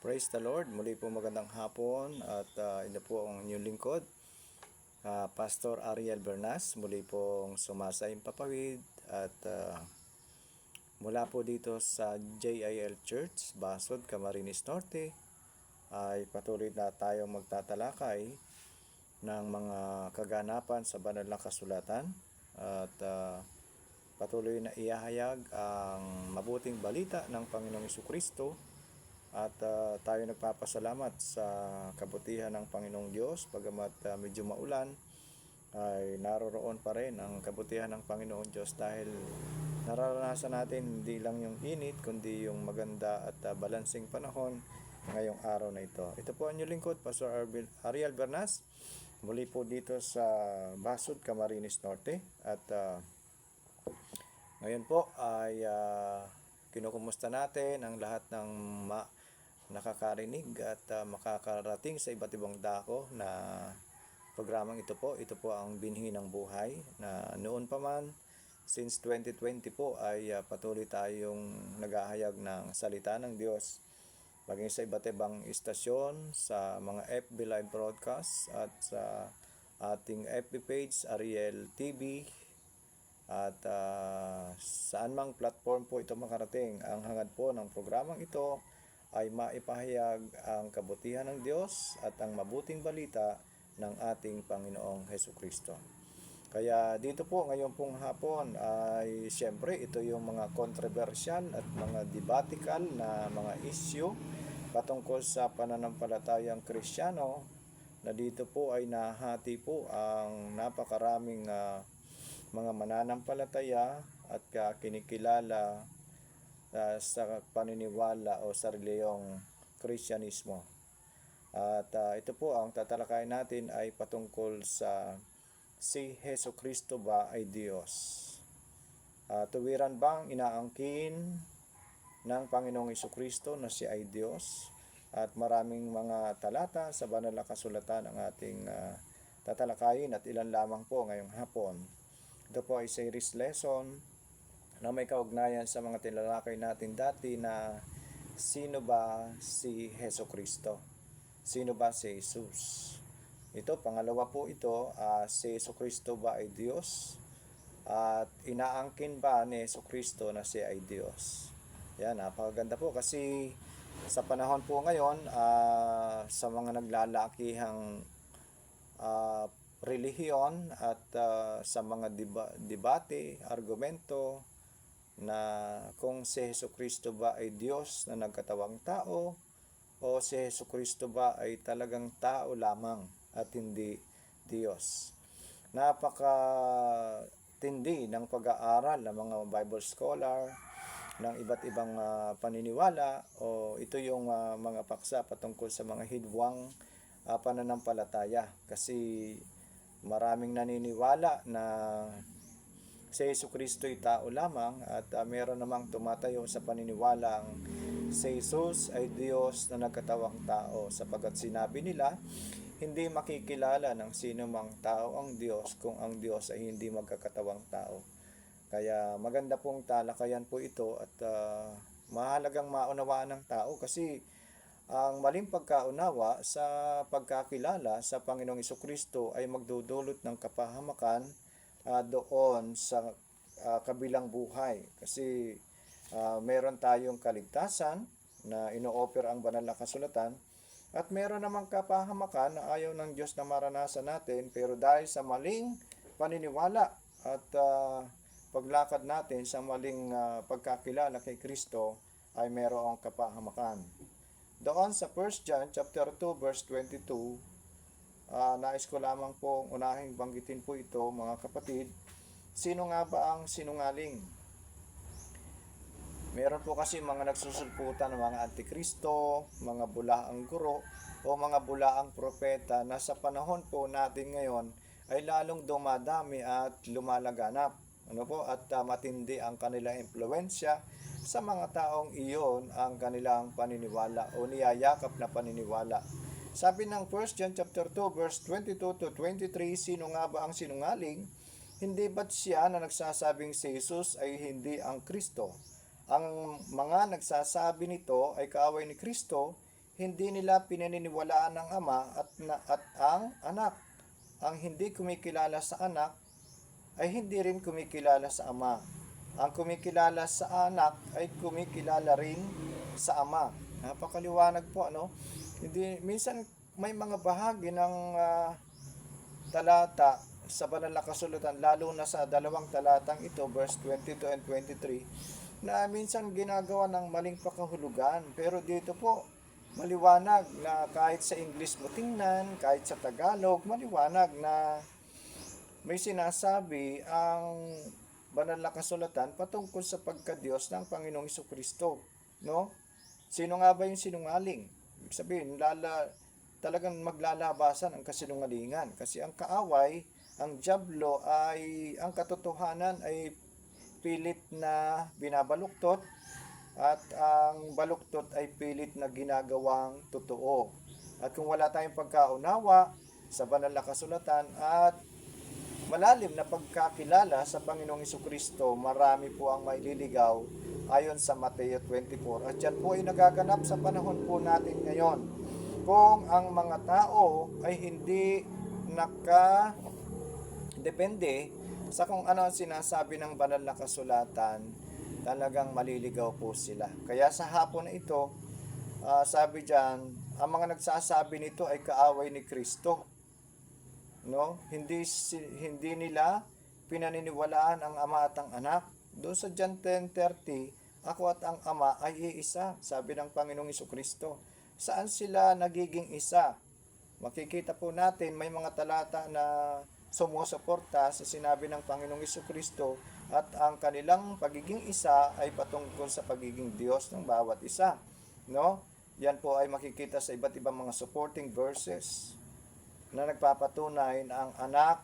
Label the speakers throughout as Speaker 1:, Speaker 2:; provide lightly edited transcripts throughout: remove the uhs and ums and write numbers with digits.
Speaker 1: Praise the Lord. Muli po magandang hapon at ito po ang inyong lingkod, Pastor Ariel Bernas. Muli pong sumasayang papawid at mula po dito sa JIL Church, Basod, Camarines Norte, ay patuloy na tayong magtatalakay ng mga kaganapan sa banal na kasulatan at patuloy na iyahayag ang mabuting balita ng Panginoong Jesucristo. At tayo nagpapasalamat sa kabutihan ng Panginoong Diyos. Bagamat medyo maulan, ay naroroon pa rin ang kabutihan ng Panginoong Diyos dahil nararanasan natin hindi lang yung init, kundi yung maganda at balansing panahon ngayong araw na ito. Ito po ang inyong lingkod, Pastor Ariel Bernas, muli po dito sa Basod, Camarines Norte. At ngayon po ay kinukumusta natin ang lahat ng nakakarinig at makakarating sa iba't ibang dako na programang ito po. Ito po ang binhi ng buhay na noon pa man, since 2020 po ay patuloy tayong naghahayag ng salita ng Diyos maging sa iba't ibang istasyon, sa mga FB live broadcast at sa ating FB page, Ariel TV, at saan mang platform po ito makarating. Ang hangad po ng programang ito ay maipahayag ang kabutihan ng Diyos at ang mabuting balita ng ating Panginoong Hesukristo. Kaya dito po ngayon pong hapon ay siyempre ito yung mga controversial at mga debatikal na mga issue patungkol sa pananampalatayang Kristiyano, na dito po ay nahati po ang napakaraming mga mananampalataya at kinikilala sa paniniwala o sa reliyong Kristyanismo. At ito po ang tatalakayin natin ay patungkol sa si Jesucristo ba ay Diyos? Tuwiran bang inaangkin ng Panginoong Jesucristo na siya ay Diyos? At maraming mga talata sa banal na kasulatan ang ating tatalakayin at ilan lamang po ngayong hapon. Ito po ay series lesson na may kaugnayan sa mga tinalakay natin dati na sino ba si Jesucristo? Sino ba si Jesus? Ito, pangalawa po ito, si Jesucristo ba ay Diyos? At inaangkin ba ni Jesucristo na siya ay Diyos? Yan, napakaganda po kasi sa panahon po ngayon, sa mga naglalakihang relihiyon at sa mga debate, argumento, na kung si Jesucristo ba ay Diyos na nagkatawang tao o si Jesucristo ba ay talagang tao lamang at hindi Diyos. Napakatindi ng pag-aaral ng mga Bible scholar ng iba't ibang paniniwala, o ito yung mga paksa patungkol sa mga hidwang pananampalataya, kasi maraming naniniwala na si Jesucristo ay tao lamang at meron namang tumatayo sa paniniwalang si Jesus ay Diyos na nagkatawang tao, sapagkat sinabi nila hindi makikilala ng sino mang tao ang Diyos kung ang Diyos ay hindi magkakatawang tao. Kaya maganda pong talakayan po ito at mahalagang maunawaan ng tao, kasi ang maling pagkaunawa sa pagkakilala sa Panginoong Jesucristo ay magdudulot ng kapahamakan doon sa kabilang buhay, kasi meron tayong kaligtasan na ino-offer ang banal na kasulatan, at meron namang kapahamakan na ayaw ng Diyos na maranasan natin, pero dahil sa maling paniniwala at paglakad natin sa maling pagkakilala kay Kristo ay merong kapahamakan. Doon sa 1 John chapter 2 verse 22, nais ko lamang po unahing banggitin po ito, mga kapatid. Sino nga ba ang sinungaling? Meron po kasi mga nagsusulputan ng mga antikristo, mga bulaang guro, o mga bulaang propeta na sa panahon po natin ngayon ay lalong dumadami at lumalaganap. At matindi ang kanilang impluwensya sa mga taong iyon ang kanilang paniniwala o niyayakap na paniniwala. Sabi ng 1 John chapter 2 verse 22 to 23, sino nga ba ang sinungaling? Hindi ba't siya na nagsasabing si Jesus ay hindi ang Kristo? Ang mga nagsasabi nito ay kaaway ni Kristo, hindi nila pinaniniwalaan ang ama at ang anak. Ang hindi kumikilala sa anak ay hindi rin kumikilala sa ama. Ang kumikilala sa anak ay kumikilala rin sa ama. Napakaliwanag po, ano? Hindi, minsan may mga bahagi ng talata sa banal na kasulatan, lalo na sa dalawang talatang ito, verse 22 and 23, na minsan ginagawa ng maling pakahulugan. Pero dito po, maliwanag na kahit sa English mo tingnan, kahit sa Tagalog, maliwanag na may sinasabi ang banal na kasulatan patungkol sa pagka-Diyos ng Panginoong Jesucristo, no? Sino nga ba yung sinungaling? Ibig sabihin, talagang maglalabasan ang kasinungalingan, kasi ang kaaway, ang dyablo, ay ang katotohanan ay pilit na binabaluktot at ang baluktot ay pilit na ginagawang totoo. At kung wala tayong pagkaunawa sa banal na kasulatan at malalim na pagkakilala sa Panginoong Jesucristo, marami po ang maililigaw ayon sa Mateo 24. At yan po ay nagaganap sa panahon po natin ngayon. Kung ang mga tao ay hindi nakadepende sa kung ano ang sinasabi ng banal na kasulatan, talagang maliligaw po sila. Kaya sa hapon na ito, sabi diyan, ang mga nagsasabi nito ay kaaway ni Kristo. No? Hindi nila pinaniniwalaan ang ama at ang anak. Doon sa John 10:30, ako at ang ama ay iisa, sabi ng Panginoong Jesucristo. Saan sila nagiging isa? Makikita po natin may mga talata na sumusuporta sa sinabi ng Panginoong Jesucristo, at ang kanilang pagiging isa ay patungkol sa pagiging Diyos ng bawat isa. No? Yan po ay makikita sa iba't ibang mga supporting verses na nagpapatunay na ang anak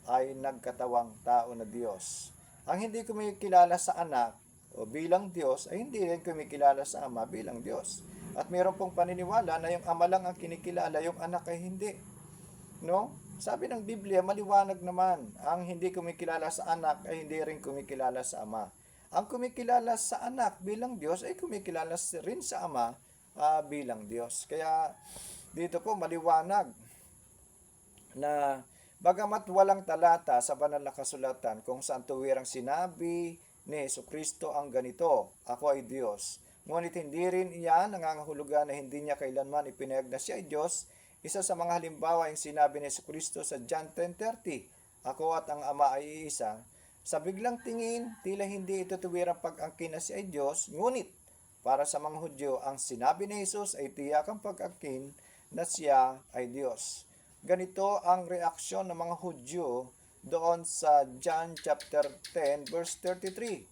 Speaker 1: ay nagkatawang tao na Diyos. Ang hindi kumikilala sa anak o bilang Diyos ay hindi rin kumikilala sa ama bilang Diyos. At mayroon pong paniniwala na yung ama lang ang kinikilala, yung anak ay hindi. No? Sabi ng Biblia, maliwanag naman, ang hindi kumikilala sa anak ay hindi rin kumikilala sa ama. Ang kumikilala sa anak bilang Diyos ay kumikilala rin sa ama bilang Diyos. Kaya dito po maliwanag na bagamat walang talata sa banal na kasulatan kung saan tuwirang sinabi ni Jesucristo ang ganito, ako ay Diyos. Ngunit hindi rin iyan nangangahulugan na hindi niya kailanman ipinahayag na siya ay Diyos. Isa sa mga halimbawa yung sinabi ni Jesucristo sa John 10:30, ako at ang ama ay iisa. Sa biglang tingin, tila hindi ito tuwirang pag-angkin na siya ay Diyos, ngunit para sa mga Hudyo, ang sinabi ni Jesus ay tiyak ang pag-angkin na siya ay Diyos. Ganito ang reaksyon ng mga Hudyo doon sa John chapter 10 verse 33.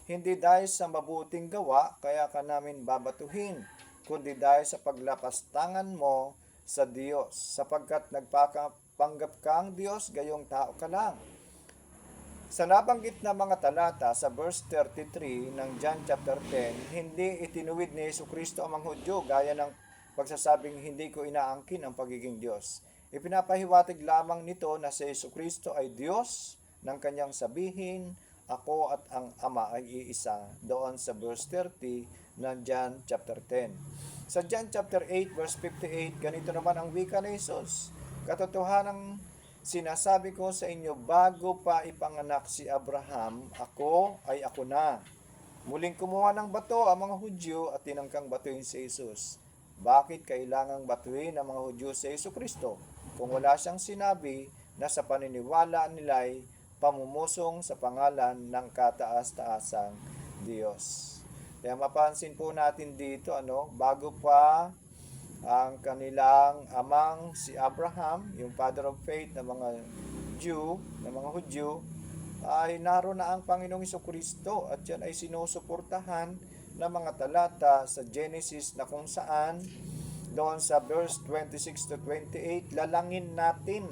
Speaker 1: Hindi dahil sa mabuting gawa kaya ka namin babatuhin, kundi dahil sa paglapastangan mo sa Diyos, sapagkat nagpapanggap kang Diyos, gayong tao ka lang. Sa nabanggit na mga talata sa verse 33 ng John chapter 10, hindi itinuwid ni Jesucristo ang mga Hudyo gaya ng pagsasabing hindi ko inaangkin ang pagiging Diyos. Ipinapahiwatig lamang nito na si Jesucristo ay Diyos ng kanyang sabihin, ako at ang ama ay iisa, doon sa verse 30 ng John chapter 10. Sa John chapter 8 verse 58, ganito naman ang wika ni Jesus. Katotohanang sinasabi ko sa inyo, bago pa ipanganak si Abraham, ako ay ako na. Muling kumuha ng bato ang mga Hudyo at tinangkang batuin si Jesus. Bakit kailangang batuin ang mga Hudyo si Jesucristo kung wala siyang sinabi na sa paniniwala nila'y pamumusong sa pangalan ng kataas-taasang Diyos? Kaya mapansin po natin dito, bago pa ang kanilang amang si Abraham, yung father of faith ng mga Hudyo, ay naroon na ang Panginoong Jesucristo, at yan ay sinusuportahan ng mga talata sa Genesis na kung saan doon sa verse 26 to 28, lalangin natin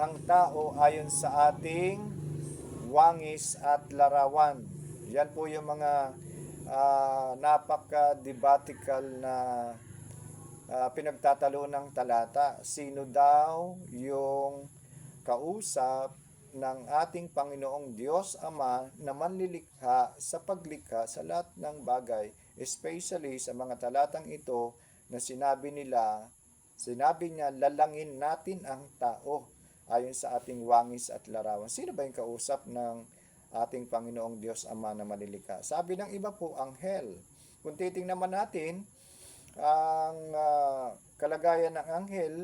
Speaker 1: ang tao ayon sa ating wangis at larawan. Yan po yung mga napaka-debatical na pinagtatalo ng talata. Sino daw yung kausap ng ating Panginoong Diyos Ama na manlilikha sa paglikha sa lahat ng bagay, especially sa mga talatang ito na sinabi niya, lalangin natin ang tao ayon sa ating wangis at larawan. Sino ba yung kausap ng ating Panginoong Diyos Ama na manlilikha? Sabi ng iba po, anghel. Kung titingnan naman natin, ang kalagayan ng anghel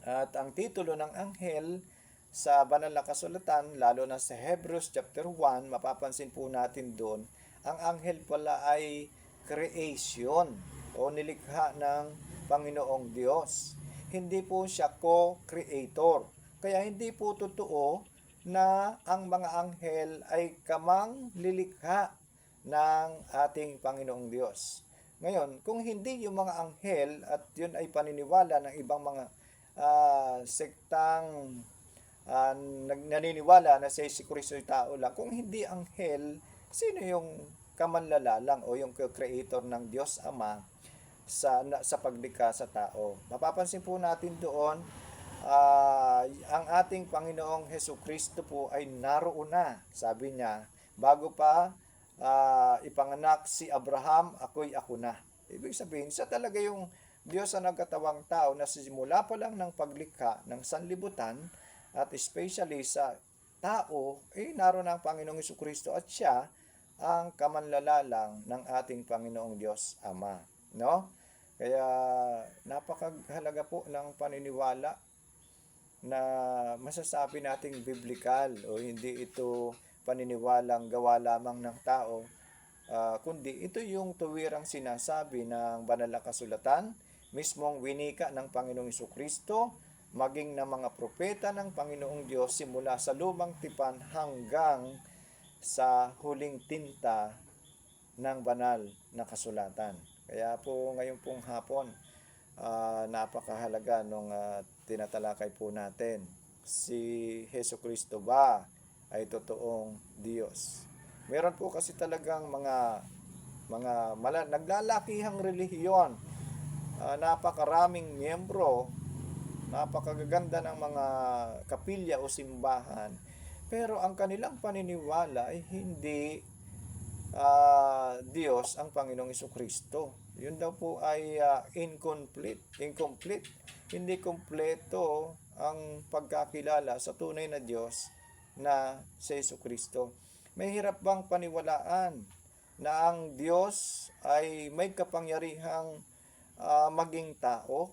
Speaker 1: at ang titulo ng anghel sa banal na kasulatan, lalo na sa Hebrews chapter 1, mapapansin po natin doon, ang anghel pala ay creation o nilikha ng Panginoong Diyos. Hindi po siya co-creator. Kaya hindi po totoo na ang mga anghel ay kamang lilikha ng ating Panginoong Diyos. Ngayon, kung hindi yung mga anghel at yun ay paniniwala ng ibang mga sektang naniniwala na si Kristo ay tao lang, kung hindi anghel, sino yung kamanlalalang o yung creator ng Diyos Ama sa paglikha sa tao? Mapapansin po natin doon, ang ating Panginoong Hesus Kristo po ay naroon na. Sabi niya, bago pa ipanganak si Abraham, ako'y ako na. Ibig sabihin, siya talaga yung Diyos na nagkatawang tao na simula pa lang ng paglikha ng sanlibutan at especially sa tao, naroon ang Panginoong Hesus Kristo at siya ang kamanlalalang ng ating Panginoong Diyos Ama. No? Kaya napakahalaga po ng paniniwala na masasabi nating biblikal o hindi ito paniniwalang gawa lamang ng tao, kundi ito yung tuwirang sinasabi ng banal na kasulatan, mismong winika ng Panginoong Jesucristo, maging ng mga propeta ng Panginoong Diyos simula sa lumang tipan hanggang sa huling tinta ng banal na kasulatan. Kaya po ngayong pong hapon, napakahalaga nung tinatalakay po natin, si Jesucristo ba ay totoong Diyos? Meron po kasi talagang mga naglalakihang relihiyon, napakaraming miyembro, napakagaganda ng mga kapilya o simbahan, pero ang kanilang paniniwala ay hindi Diyos ang Panginoong Jesucristo. Yun daw po ay incomplete. Hindi kompleto ang pagkakilala sa tunay na Diyos na si Jesucristo. May hirap bang paniwalaan na ang Diyos ay may kapangyarihang maging tao?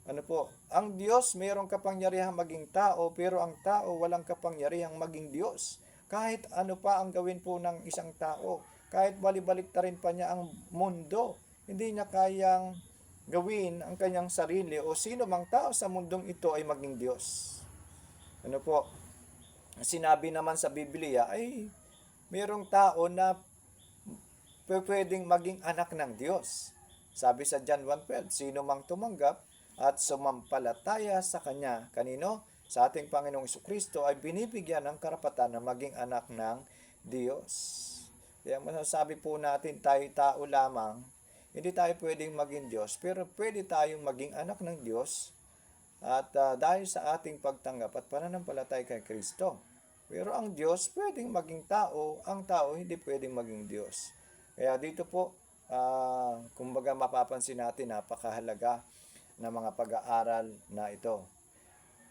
Speaker 1: Ano po? Ang Diyos mayroong kapangyarihang maging tao, pero ang tao walang kapangyarihang maging Diyos. Kahit ano pa ang gawin po ng isang tao, kahit balibaliktarin pa niya ang mundo, hindi niya kayang gawin ang kanyang sarili o sino mang tao sa mundong ito ay maging Diyos. Ano po? Sinabi naman sa Biblia ay mayroong tao na pwedeng maging anak ng Diyos. Sabi sa John 1:12, sino mang tumanggap at sumampalataya sa Kanya, kanino? Sa ating Panginoong Jesucristo ay binibigyan ng karapatan na maging anak ng Diyos. Kaya masasabi po natin tayo tao lamang, hindi tayo pwedeng maging Diyos, pero pwede tayong maging anak ng Diyos at dahil sa ating pagtanggap at pananampalataya kay Kristo. Pero ang Diyos pwedeng maging tao, ang tao hindi pwedeng maging Diyos. Kaya dito po, kumbaga mapapansin natin napakahalaga na mga pag-aaral na ito.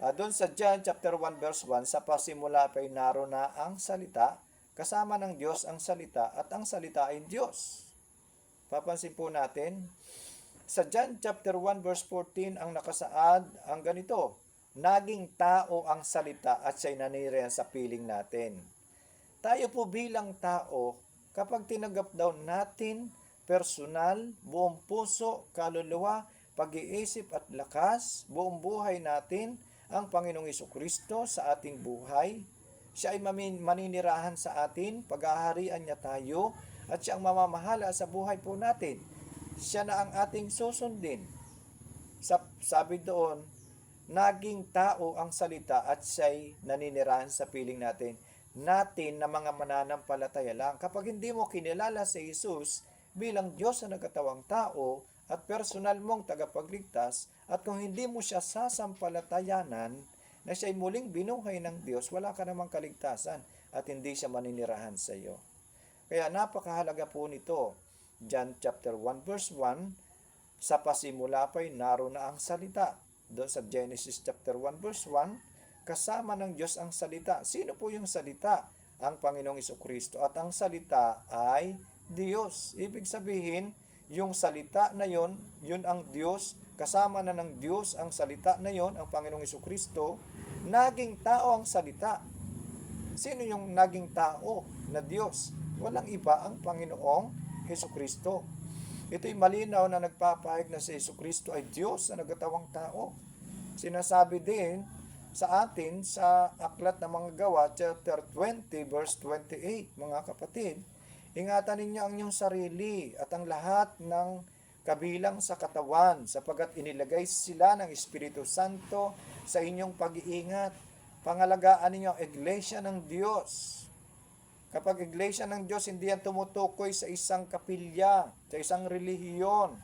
Speaker 1: Doon sa John chapter 1 verse 1, sa pasimula pa'y naroon na ang salita, kasama ng Diyos ang salita at ang salita ay Diyos. Papansin po natin, sa John chapter 1 verse 14 ang nakasaad ang ganito, naging tao ang salita at siya'y nanirahan sa piling natin. Tayo po bilang tao, kapag tinanggap daw natin personal, buong puso, kaluluwa, pag-iisip at lakas, buong buhay natin, ang Panginoong Jesucristo sa ating buhay, siya ay maninirahan sa atin, paghaharian niya tayo, at siya ang mamamahala sa buhay po natin. Siya na ang ating susundin. Sabi doon, naging tao ang salita at siya'y naninirahan sa piling natin. Natin na mga mananampalataya lang. Kapag hindi mo kinilala si Jesus bilang Diyos na nagkatawang tao at personal mong tagapagligtas, at kung hindi mo siya sasampalatayanan, na siya'y muling binuhay ng Diyos, wala ka namang kaligtasan at hindi siya maninirahan sa iyo. Kaya napakahalaga po nito. John chapter 1 verse 1, sa pasimula pa'y naroon na ang salita. Doon sa Genesis chapter 1 verse 1, kasama ng Diyos ang salita. Sino po yung salita? Ang Panginoong Jesucristo. At ang salita ay Diyos. Ibig sabihin, yung salita na yon, yun ang Diyos. Kasama na ng Diyos ang salita na yon, ang Panginoong Jesucristo. Naging tao ang salita. Sino yung naging tao na Diyos? Walang iba ang Panginoong Jesucristo. Ito'y malinaw na nagpapahayag na si Jesucristo ay Diyos na nagkatawang tao. Sinasabi din sa atin sa Aklat ng Mga Gawa, chapter 20, verse 28, mga kapatid, ingatan ninyo ang inyong sarili at ang lahat ng kabilang sa katawan, sapagkat inilagay sila ng Espiritu Santo sa inyong pag-iingat. Pangalagaan ninyo ang iglesia ng Diyos. Kapag iglesia ng Diyos, hindi yan tumutukoy sa isang kapilya, sa isang relihiyon,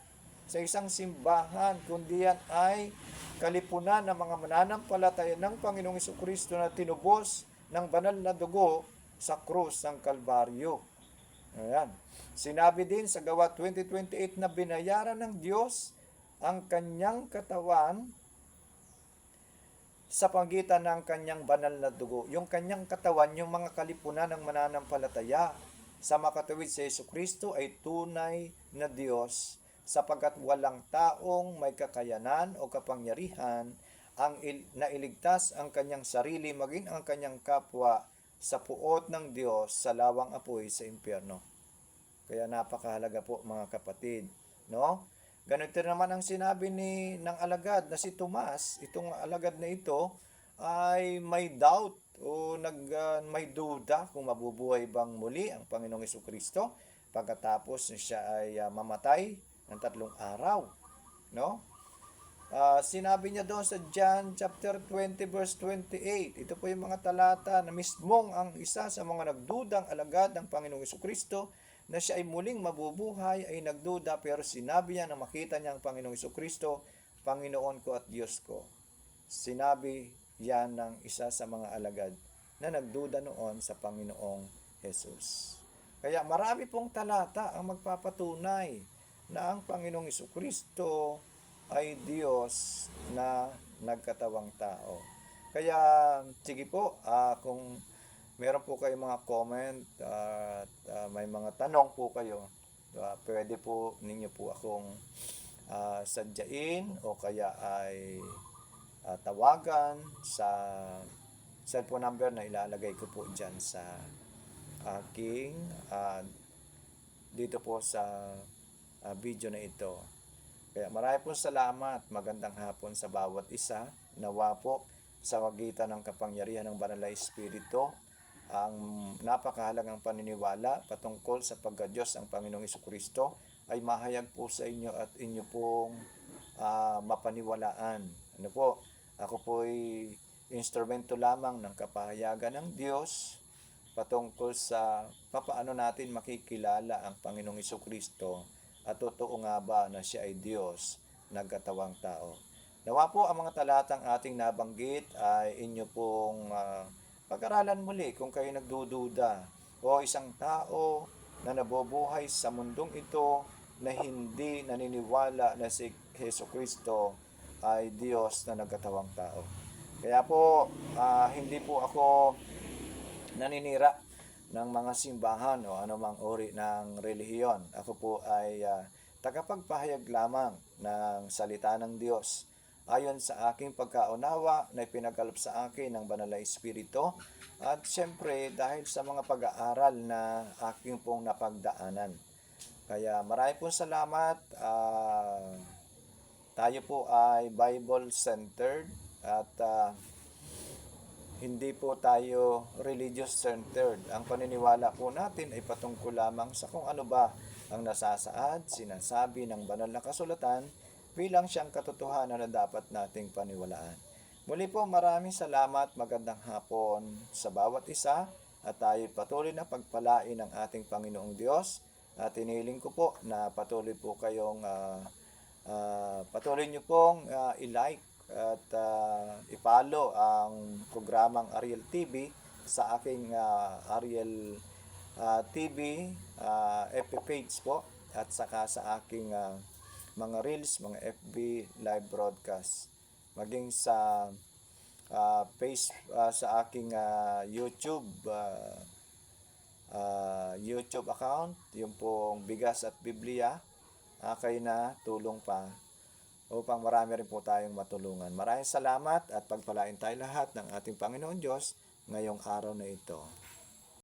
Speaker 1: sa isang simbahan, kundi yan ay kalipunan ng mga mananampalataya ng Panginoong Jesucristo na tinubos ng banal na dugo sa krus ng Kalbaryo. Ayan. Sinabi din sa Gawa 20:28 na binayaran ng Diyos ang kanyang katawan sa pagitan ng kanyang banal na dugo. Yung kanyang katawan, yung mga kalipunan ng mananampalataya sa makatuwid sa Jesucristo ay tunay na Diyos, sapagkat walang taong may kakayanan o kapangyarihan ang nailigtas ang kanyang sarili maging ang kanyang kapwa sa puot ng Diyos sa lawang apoy sa impyerno. Kaya napakahalaga po mga kapatid, no? Ganito naman ang sinabi ng alagad na si Tomas. Itong alagad na ito ay may doubt o may duda kung mabubuhay bang muli ang Panginoong Jesucristo pagkatapos siya ay mamatay ng 3 araw. No? Sinabi niya doon sa John chapter 20 verse 28. Ito po yung mga talata na mismong ang isa sa mga nagdudang alagad ng Panginoong Jesucristo na siya ay muling mabubuhay ay nagduda, pero sinabi niya na makita niya ang Panginoong Jesucristo, Panginoon ko at Diyos ko. Sinabi yan ng isa sa mga alagad na nagduda noon sa Panginoong Jesus. Kaya marami pong talata ang magpapatunay na ang Panginoong Jesucristo ay Diyos na nagkatawang tao. Kaya sige po, kung meron po kayong mga comment at may mga tanong po kayo, pwede po ninyo po akong sadyain o kaya ay tawagan sa cellphone number na ilalagay ko po dyan sa aking dito po sa video na ito. Kaya marami po salamat, magandang hapon sa bawat isa. Nawa po sa magitan ng kapangyarihan ng Banal na Espiritu, ang napakahalagang paniniwala patungkol sa pagka-Diyos ang Panginoong Jesucristo ay mahayag po sa inyo at inyo pong mapaniwalaan. Ano po? Ako po ay instrumento lamang ng kapahayagan ng Diyos patungkol sa papaano natin makikilala ang Panginoong Jesucristo at totoo nga ba na siya ay Diyos nagkatawang tao. Nawa po ang mga talatang ating nabanggit ay inyo pong pag-aralan muli kung kayo nagdududa o isang tao na nabubuhay sa mundong ito na hindi naniniwala na si Jesucristo ay Diyos na nagkatawang tao. Kaya po, hindi po ako naninira ng mga simbahan o anumang uri ng relihiyon. Ako po ay tagapagpahayag lamang ng salita ng Diyos ayon sa aking pagkaunawa na ipinagalop sa akin ng Banal na Espiritu, at siyempre dahil sa mga pag-aaral na aking pong napagdaanan. Kaya marami pong salamat. Tayo po ay Bible-centered at hindi po tayo religious-centered. Ang paniniwala po natin ay patungkol lamang sa kung ano ba ang nasasaad, sinasabi ng banal na kasulatan bilang siyang katotohanan na dapat nating paniwalaan. Muli po, maraming salamat, magandang hapon sa bawat isa, at tayo patuloy na pagpalain ng ating Panginoong Diyos. At inihiling ko po na patuloy po kayong patuloy nyo pong i-like at i-follow ang programang Ariel TV sa aking Ariel TV FB page po at saka sa aking mga reels, mga FB live broadcast. Maging sa sa aking YouTube account, yung pong Bigas at Biblia, kay na tulong pa upang marami rin po tayong matulungan. Maraming salamat at pagpalain tayo lahat ng ating Panginoon Diyos ngayong araw na ito.